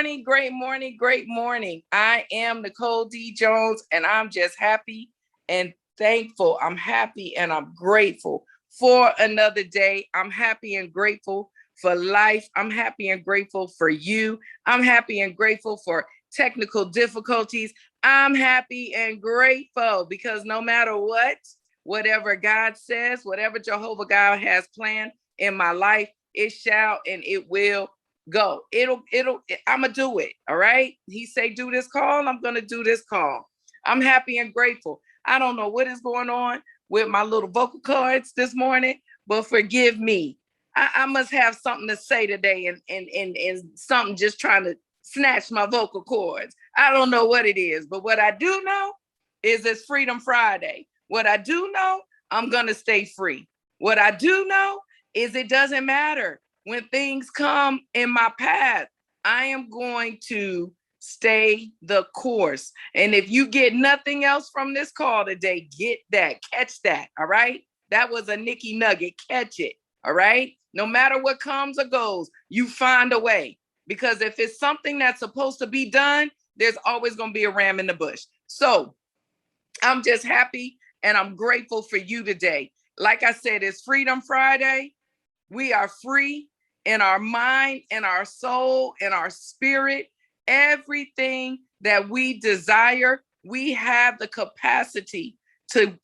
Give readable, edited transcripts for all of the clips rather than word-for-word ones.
Great morning, great morning. I am Nicole D. Jones, and I'm just happy and thankful. I'm happy and I'm grateful for another day. I'm happy and grateful for life. I'm happy and grateful for you. I'm happy and grateful for technical difficulties. I'm happy and grateful because no matter what, whatever God says, whatever Jehovah God has planned in my life, it shall and it will go. I'm gonna do it. All right. He say, do this call. I'm gonna do this call. I'm happy and grateful. I don't know what is going on with my little vocal cords this morning, but forgive me. I must have something to say today and something just trying to snatch my vocal cords. I don't know what it is, but what I do know is it's Freedom Friday. What I do know, I'm gonna stay free. What I do know is it doesn't matter when things come in my path, I am going to stay the course. And if you get nothing else from this call today, get that, catch that. All right. That was a Nikki nugget. Catch it. All right. No matter what comes or goes, you find a way. Because if it's something that's supposed to be done, there's always going to be a ram in the bush. So I'm just happy and I'm grateful for you today. Like I said, it's Freedom Friday. We are free in our mind, in our soul, in our spirit. Everything that we desire, we have the capacity to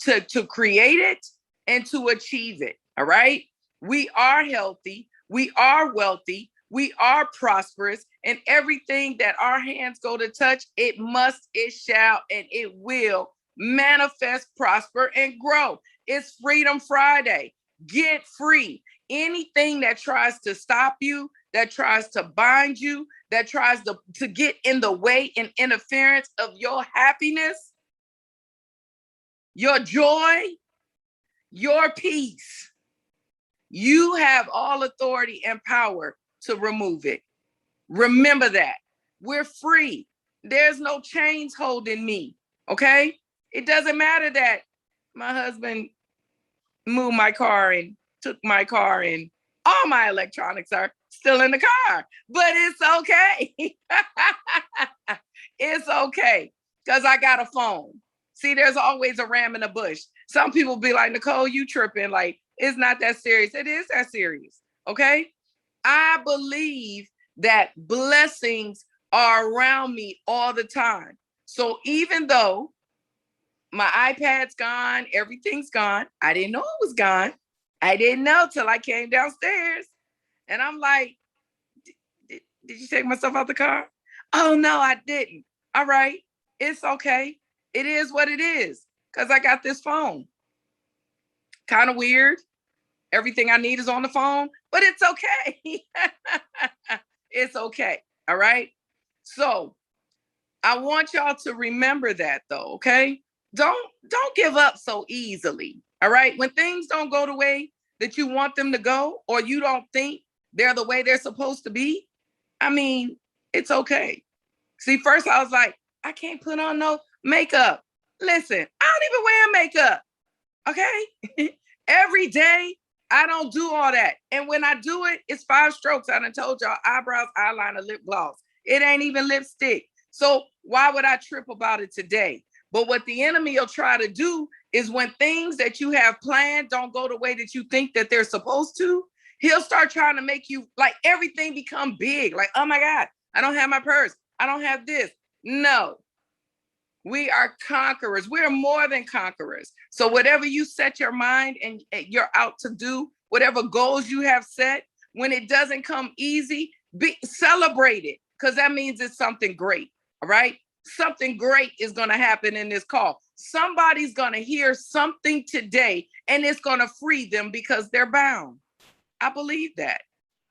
create it and to achieve it. All right. We are healthy. We are wealthy. We are prosperous. And everything that our hands go to touch, it must, it shall, and it will manifest, prosper, and grow. It's Freedom Friday. Get free. Anything that tries to stop you, that tries to bind you, that tries to get in the way and interference of your happiness, your joy, your peace, you have all authority and power to remove it. Remember that. We're free. There's no chains holding me. Okay? It doesn't matter that my husband moved my car and took my car and all my electronics are still in the car, but it's okay. It's okay because I got a phone. See, there's always a ram in the bush. Some people be like, Nicole, you tripping. Like, it's not that serious. It is that serious. Okay. I believe that blessings are around me all the time. So even though my iPad's gone, everything's gone, I didn't know it was gone. I didn't know till I came downstairs. And I'm like, did you take myself out the car? Oh, no, I didn't. All right. It's okay. It is what it is because I got this phone. Kind of weird. Everything I need is on the phone, but it's okay. It's okay. All right. So I want y'all to remember that though. Okay. Don't give up so easily. All right. When things don't go the way that you want them to go, or you don't think they're the way they're supposed to be, I mean, it's okay. See, first I was like, I can't put on no makeup. Listen, I don't even wear makeup. Okay. Every day, I don't do all that. And when I do it, it's 5 strokes. I done told y'all eyebrows, eyeliner, lip gloss. It ain't even lipstick. So why would I trip about it today? But what the enemy will try to do is when things that you have planned don't go the way that you think that they're supposed to, he'll start trying to make you like everything become big. Like, oh my God, I don't have my purse. I don't have this. No, we are conquerors. We're more than conquerors. So whatever you set your mind and you're out to do, whatever goals you have set, when it doesn't come easy, celebrate it because that means it's something great. All right. Something great is going to happen in this call. Somebody's going to hear something today and it's going to free them because they're bound. I believe that.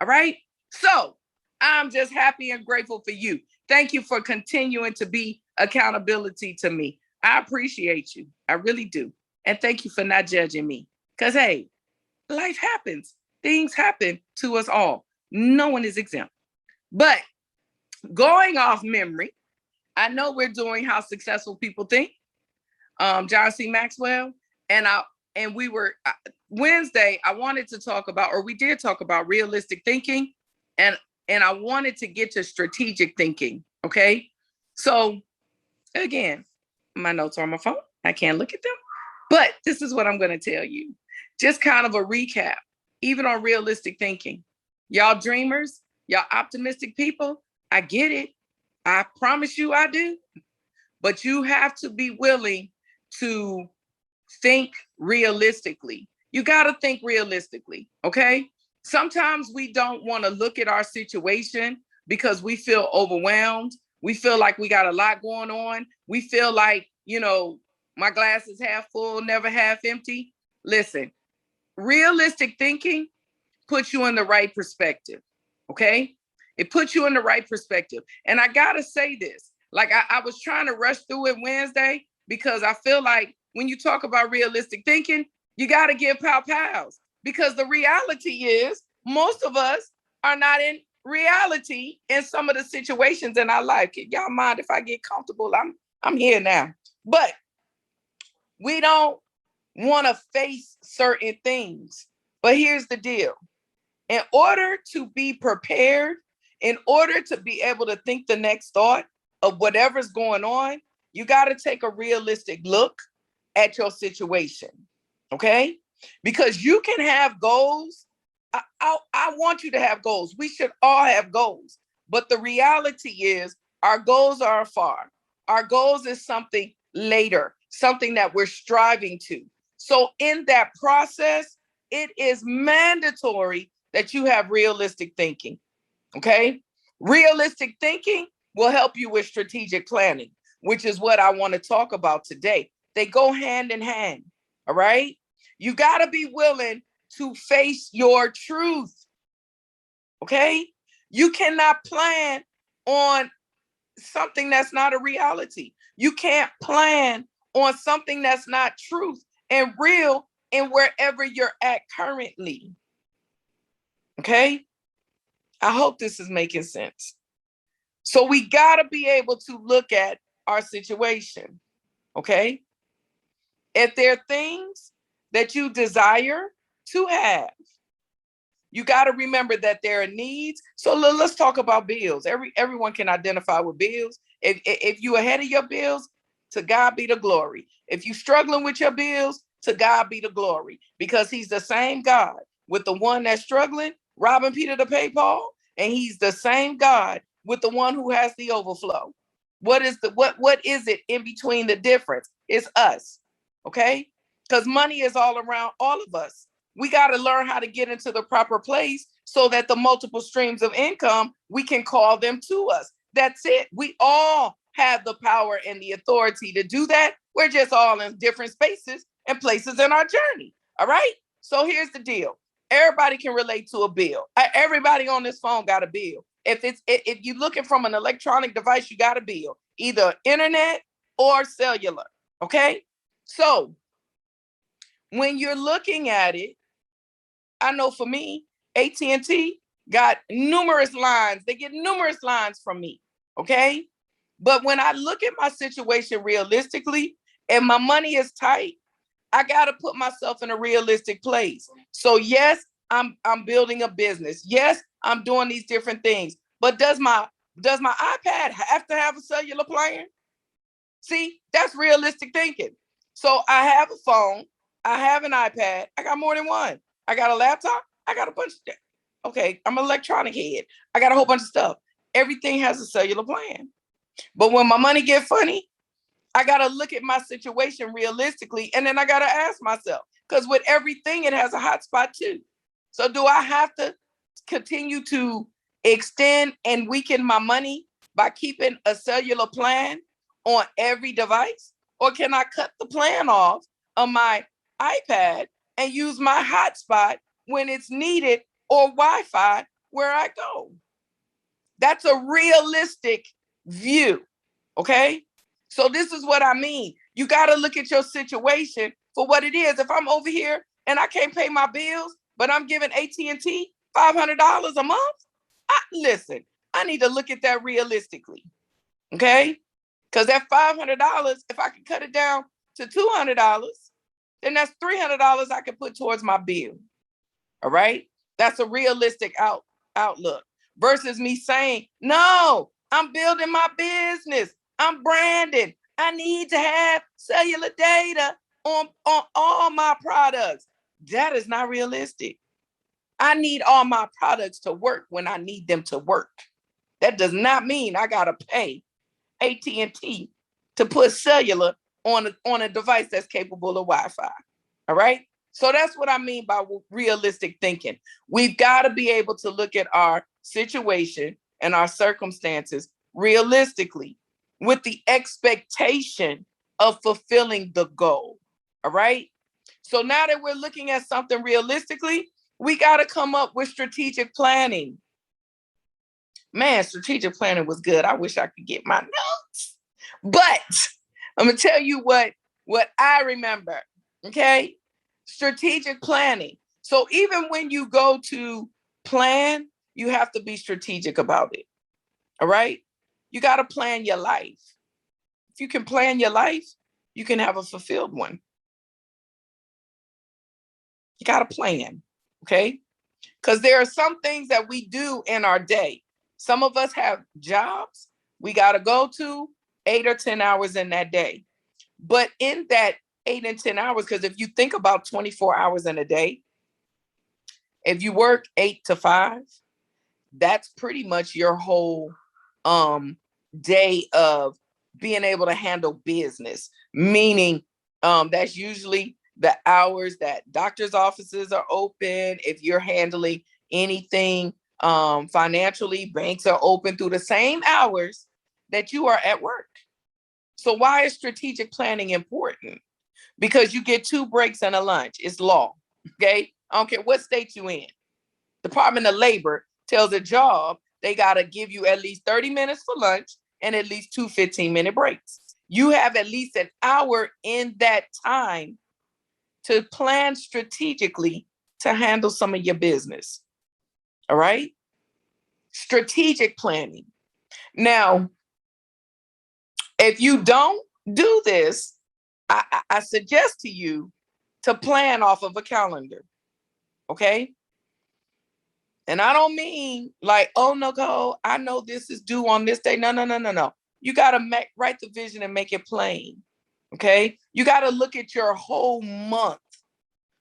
All right. So I'm just happy and grateful for you. Thank you for continuing to be accountability to me. I appreciate you. I really do. And thank you for not judging me. Because, hey, life happens. Things happen to us all. No one is exempt. But going off memory, I know we're doing How Successful People Think, John C. Maxwell. And we were Wednesday, I wanted to talk about, or we did talk about realistic thinking. And And I wanted to get to strategic thinking. Okay. So again, my notes are on my phone. I can't look at them. But this is what I'm going to tell you. Just kind of a recap, even on realistic thinking. Y'all dreamers, y'all optimistic people, I get it. I promise you I do. But you have to be willing to think realistically. You got to think realistically, okay? Sometimes we don't want to look at our situation because we feel overwhelmed. We feel like we got a lot going on. We feel like, my glass is half full, never half empty. Listen, realistic thinking puts you in the right perspective, okay? It puts you in the right perspective. And I got to say this, like I was trying to rush through it Wednesday because I feel like when you talk about realistic thinking, you got to give pow-pows because the reality is most of us are not in reality in some of the situations in our life. Y'all mind if I get comfortable? I'm here now. But we don't want to face certain things. But here's the deal. In order to be prepared, in order to be able to think the next thought of whatever's going on, you got to take a realistic look at your situation, okay? Because you can have goals. I want you to have goals. We should all have goals. But the reality is our goals are afar. Our goals is something later, something that we're striving to. So in that process, it is mandatory that you have realistic thinking, okay? Realistic thinking will help you with strategic planning, which is what I want to talk about today. They go hand in hand, all right? You got to be willing to face your truth, okay? You cannot plan on something that's not a reality. You can't plan on something that's not truth and real in wherever you're at currently. Okay? I hope this is making sense. So we got to be able to look at our situation. Okay? If there are things that you desire to have, you got to remember that there are needs. So let's talk about bills. Everyone can identify with bills. If you're ahead of your bills, to God be the glory. If you're struggling with your bills, to God be the glory, because he's the same God with the one that's struggling, robbing Peter to pay Paul, and he's the same God with the one who has the overflow. What is it in between the difference? It's us, okay? Because money is all around all of us. We got to learn how to get into the proper place so that the multiple streams of income, we can call them to us. That's it. We all have the power and the authority to do that. We're just all in different spaces and places in our journey. All right. So here's the deal. Everybody can relate to a bill. Everybody on this phone got a bill. If you're looking from an electronic device, you got a bill, either internet or cellular. Okay. So when you're looking at it, I know for me, AT&T got numerous lines. They get numerous lines from me, okay? But when I look at my situation realistically and my money is tight, I got to put myself in a realistic place. So yes, I'm building a business. Yes, I'm doing these different things. But does my iPad have to have a cellular plan? See, that's realistic thinking. So I have a phone. I have an iPad. I got more than one. I got a laptop. I got a bunch of, okay, I'm an electronic head. I got a whole bunch of stuff. Everything has a cellular plan. But when my money get funny, I got to look at my situation realistically. And then I got to ask myself, because with everything, it has a hotspot too. So do I have to continue to extend and weaken my money by keeping a cellular plan on every device? Or can I cut the plan off on my iPad and use my hotspot when it's needed, or Wi-Fi where I go? That's a realistic view, okay? So this is what I mean. You got to look at your situation for what it is. If I'm over here and I can't pay my bills, but I'm giving AT&T $500 a month, listen, I need to look at that realistically, okay? Because that $500, if I can cut it down to $200, then that's $300 I can put towards my bill. All right. That's a realistic outlook. versus me saying, no, I'm building my business. I'm branding. I need to have cellular data on all my products. That is not realistic. I need all my products to work when I need them to work. That does not mean I got to pay AT&T to put cellular on a device that's capable of Wi-Fi. All right. So that's what I mean by realistic thinking. We've got to be able to look at our situation and our circumstances realistically with the expectation of fulfilling the goal. All right. So now that we're looking at something realistically, we got to come up with strategic planning. Man, strategic planning was good. I wish I could get my notes. But I'm going to tell you what I remember. Okay. Strategic planning. So even when you go to plan, you have to be strategic about it. All right. You got to plan your life. If you can plan your life, you can have a fulfilled one. You got to plan. Okay. Because there are some things that we do in our day. Some of us have jobs we got to go to 8 or 10 hours in that day. But in that 8 and 10 hours, because if you think about 24 hours in a day, if you work 8 to 5, that's pretty much your whole day of being able to handle business, meaning that's usually the hours that doctors' offices are open. If you're handling anything financially, banks are open through the same hours that you are at work. So why is strategic planning important? Because you get 2 breaks and a lunch. It's law. Okay. I don't care what state you in. Department of Labor tells a job they got to give you at least 30 minutes for lunch and at least 2 15-minute breaks. You have at least an hour in that time to plan strategically to handle some of your business. All right. Strategic planning. Now, if you don't do this, I suggest to you to plan off of a calendar. Okay. And I don't mean like, oh, no, I know this is due on this day. No. You got to write the vision and make it plain. Okay. You got to look at your whole month.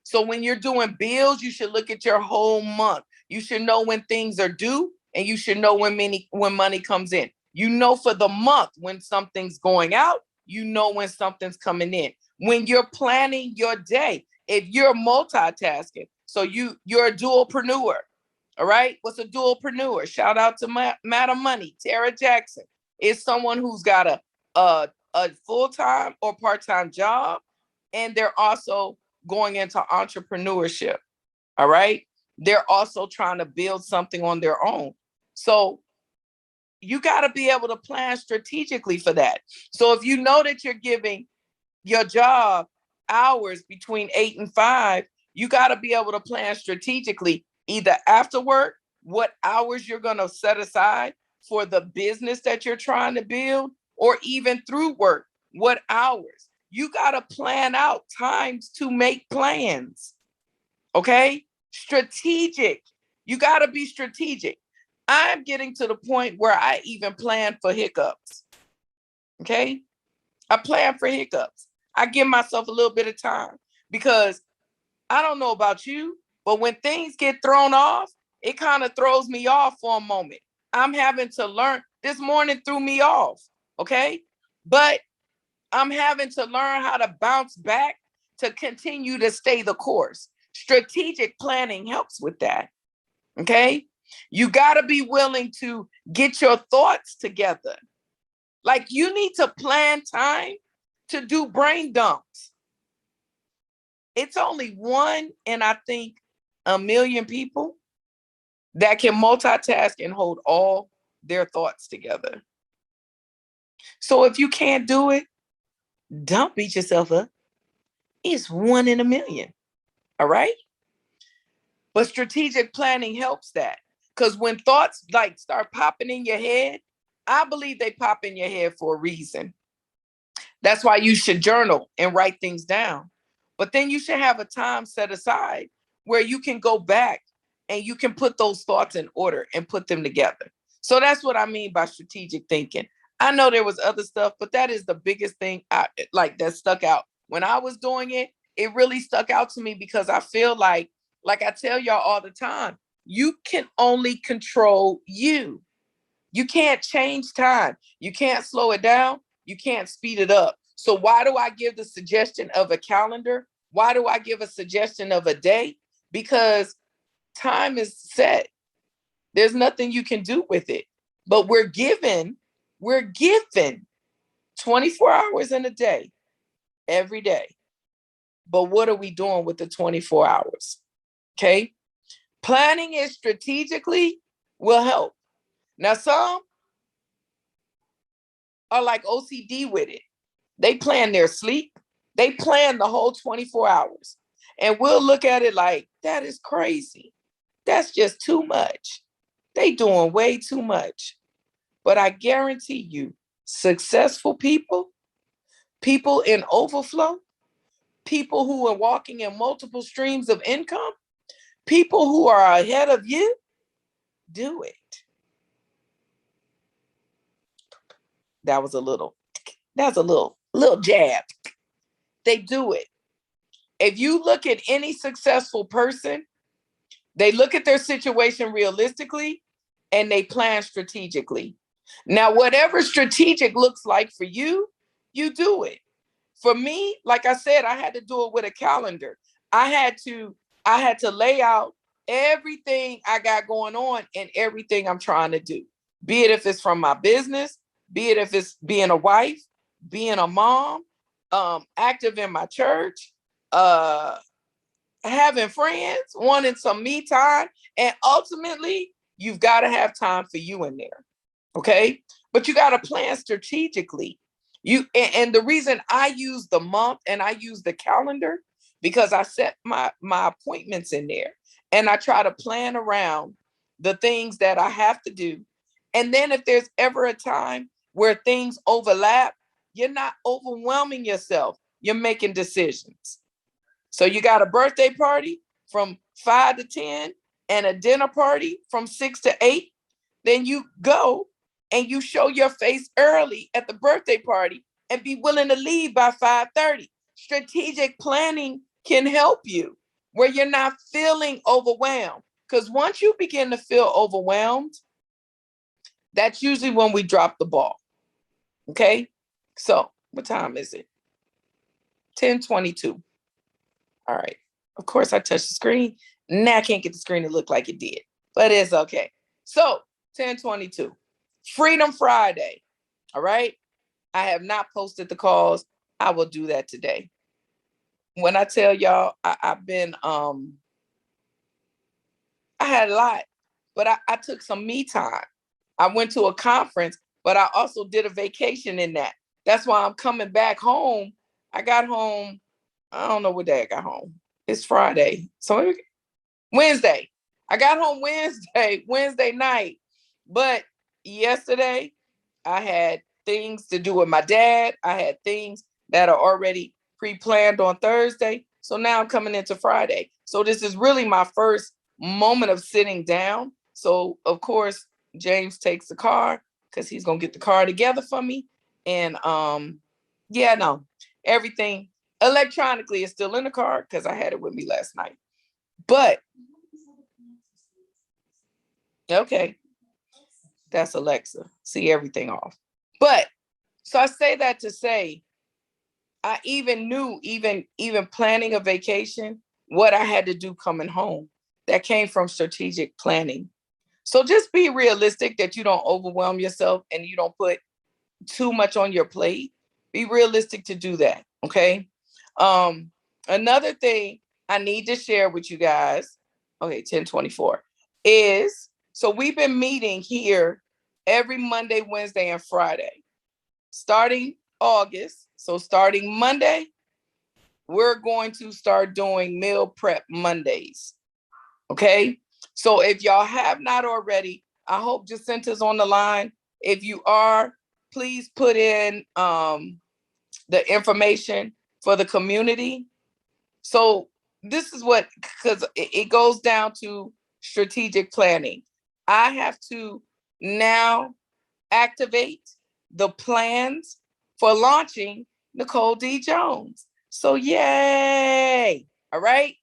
So when you're doing bills, you should look at your whole month. You should know when things are due and you should know when money comes in. You know, for the month when something's going out, you know when something's coming in. When you're planning your day, if you're multitasking, so you're a dualpreneur. All right. What's a dualpreneur? Shout out to Madam Money, Tara Jackson. Is someone who's got a full-time or part-time job, and they're also going into entrepreneurship. All right. They're also trying to build something on their own. So you got to be able to plan strategically for that. So if you know that you're giving your job hours between 8 and 5, you got to be able to plan strategically, either after work, what hours you're going to set aside for the business that you're trying to build, or even through work, what hours. You got to plan out times to make plans. Okay? Strategic. You got to be strategic. I'm getting to the point where I even plan for hiccups. Okay? I plan for hiccups. I give myself a little bit of time because I don't know about you, but when things get thrown off, it kind of throws me off for a moment. I'm having to learn. This morning threw me off. Okay? But I'm having to learn how to bounce back to continue to stay the course. Strategic planning helps with that. Okay? You got to be willing to get your thoughts together. Like, you need to plan time to do brain dumps. It's only 1 in, I think, 1,000,000 people that can multitask and hold all their thoughts together. So if you can't do it, don't beat yourself up. It's 1 in 1,000,000. All right? But strategic planning helps that. Because when thoughts like start popping in your head, I believe they pop in your head for a reason. That's why you should journal and write things down. But then you should have a time set aside where you can go back and you can put those thoughts in order and put them together. So that's what I mean by strategic thinking. I know there was other stuff, but that is the biggest thing that stuck out. When I was doing it, it really stuck out to me because I feel like I tell y'all all the time, you can only control you. You can't change time. You can't slow it down. You can't speed it up. So why do I give the suggestion of a calendar? Why do I give a suggestion of a day? Because time is set. There's nothing you can do with it. But we're given 24 hours in a day, every day. But what are we doing with the 24 hours? Okay. Planning it strategically will help. Now, some are like OCD with it. They plan their sleep. They plan the whole 24 hours. And we'll look at it like, that is crazy. That's just too much. They doing way too much. But I guarantee you, successful people in overflow, people who are walking in multiple streams of income, people who are ahead of you, do it. That was a little jab. They do it. If you look at any successful person, they look at their situation realistically and they plan strategically. Now, whatever strategic looks like for you, you do it. For me, like I said, I had to do it with a calendar. I had to lay out everything I got going on and everything I'm trying to do. Be it if it's from my business, be it if it's being a wife, being a mom, active in my church, having friends, wanting some me time. And ultimately, you've got to have time for you in there. Okay. But you got to plan strategically. And the reason I use the month and I use the calendar, because I set my appointments in there and I try to plan around the things that I have to do. And then if there's ever a time where things overlap, you're not overwhelming yourself. You're making decisions. So you got a birthday party from 5 to 10 and a dinner party from 6 to 8. Then you go and you show your face early at the birthday party and be willing to leave by 5:30. Strategic planning can help you where you're not feeling overwhelmed. Because once you begin to feel overwhelmed, that's usually when we drop the ball. Okay. So what time is it? 10:22. All right. Of course, I touched the screen. Now I can't get the screen to look like it did, but it's okay. So 10:22, Freedom Friday. All right. I have not posted the calls. I will do that today. When I tell y'all, I've been, I had a lot, but I took some me time. I went to a conference, but I also did a vacation in that. That's why I'm coming back home. I got home. I don't know what day I got home. It's Friday. So Wednesday. I got home Wednesday night. But yesterday, I had things to do with my dad. I had things that are already pre-planned on Thursday. So now I'm coming into Friday. So this is really my first moment of sitting down. So, of course, James takes the car because he's going to get the car together for me. And everything electronically is still in the car because I had it with me last night. But, okay, that's Alexa. See everything off. But, so I say that to say, I even knew, even planning a vacation, what I had to do coming home. That came from strategic planning. So just be realistic that you don't overwhelm yourself and you don't put too much on your plate. Be realistic to do that. Okay. Another thing I need to share with you guys, okay, 10:24, is so we've been meeting here every Monday, Wednesday, and Friday, starting August. So starting Monday, we're going to start doing meal prep Mondays. Okay. So if y'all have not already, I hope Jacinta's on the line. If you are, please put in the information for the community. So this is what, because it goes down to strategic planning. I have to now activate the plans for launching Nicole D. Jones. So yay. All right.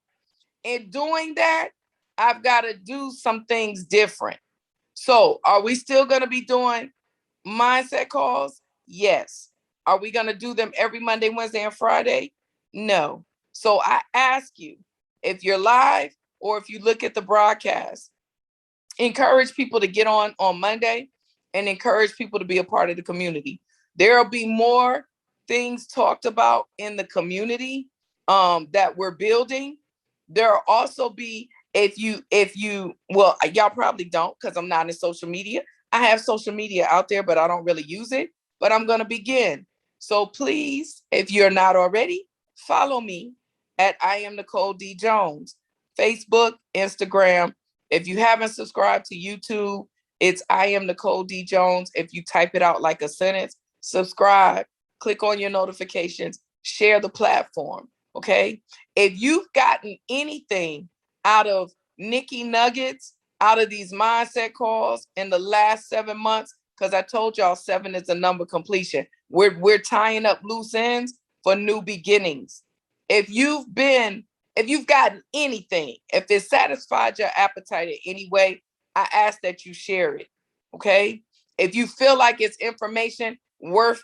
In doing that, I've got to do some things different. So are we still going to be doing mindset calls? Yes. Are we going to do them every Monday, Wednesday, and Friday? No. So I ask you, if you're live or if you look at the broadcast, encourage people to get on Monday and encourage people to be a part of the community. There'll be more things talked about in the community that we're building. There'll also be, if you, well, y'all probably don't because I'm not in social media. I have social media out there, but I don't really use it, but I'm going to begin. So please, if you're not already, follow me at I am Nicole D. Jones, Facebook, Instagram. If you haven't subscribed to YouTube, it's I am Nicole D. Jones. If you type it out like a sentence, subscribe, click on your notifications, share the platform, okay? If you've gotten anything out of Nikki Nuggets, out of these mindset calls in the last 7 months, because I told y'all 7 is a number completion. We're tying up loose ends for new beginnings. If you've gotten anything, if it satisfied your appetite in any way, I ask that you share it, okay? If you feel like it's information worth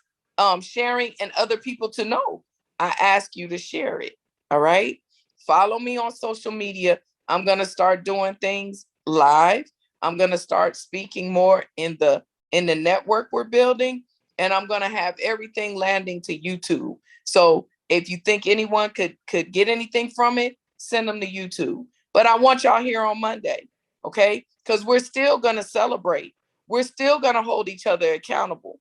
sharing and other people to know, I ask you to share it, all right? Follow me on social media. I'm going to start doing things live. I'm going to start speaking more in the network we're building, and I'm going to have everything landing to YouTube. So if you think anyone could get anything from it, send them to YouTube. But I want y'all here on Monday, okay? Because we're still going to celebrate. We're still going to hold each other accountable.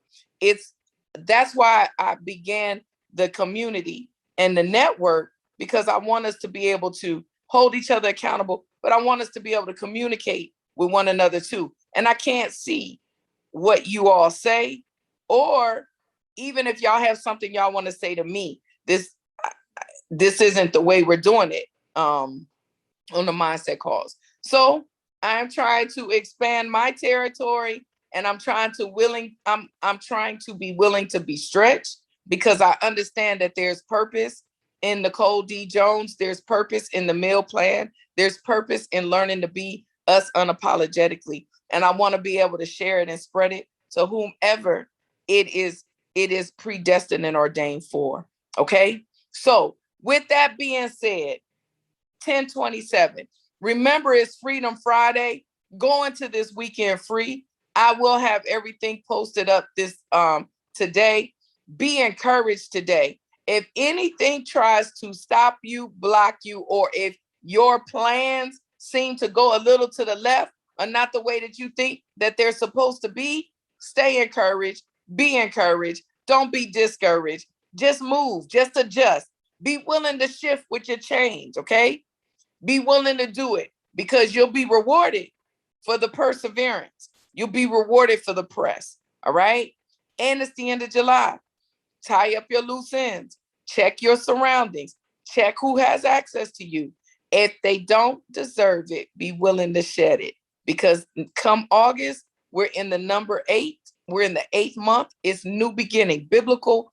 That's why I began the community and the network, because I want us to be able to hold each other accountable, but I want us to be able to communicate with one another too. And I can't see what you all say, or even if y'all have something y'all want to say to me, this isn't the way we're doing it on the mindset calls. So I'm trying to expand my territory, and I'm trying to be willing to be stretched, because I understand that there's purpose in Nicole D. Jones. There's purpose in the meal plan. There's purpose in learning to be us unapologetically. And I want to be able to share it and spread it to whomever it is predestined and ordained for. Okay. So with that being said, 10/27. Remember, it's Freedom Friday. Go into this weekend free. I will have everything posted up this today. Be encouraged today. If anything tries to stop you, block you, or if your plans seem to go a little to the left or not the way that you think that they're supposed to be, stay encouraged. Be encouraged. Don't be discouraged. Just move. Just adjust. Be willing to shift with your change, okay? Be willing to do it, because you'll be rewarded for the perseverance. You'll be rewarded for the press, all right? And it's the end of July. Tie up your loose ends. Check your surroundings. Check who has access to you. If they don't deserve it, be willing to shed it. Because come August, we're in the number 8. We're in the 8th month. It's new beginning. Biblical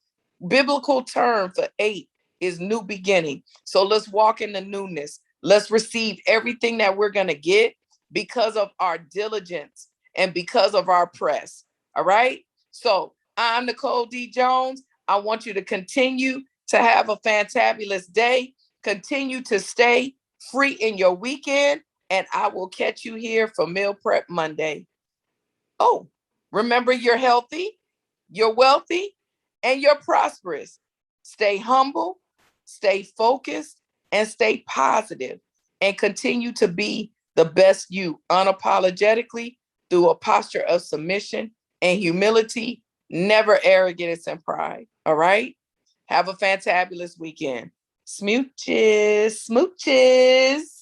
term for 8 is new beginning. So let's walk in the newness. Let's receive everything that we're going to get because of our diligence and because of our press. All right. So I'm Nicole D. Jones. I want you to continue to have a fantabulous day. Continue to stay free in your weekend. And I will catch you here for Meal Prep Monday. Oh, remember, you're healthy, you're wealthy, and you're prosperous. Stay humble, stay focused, and stay positive, and continue to be the best you unapologetically through a posture of submission and humility, never arrogance and pride. All right? Have a fantabulous weekend. Smooches, smooches.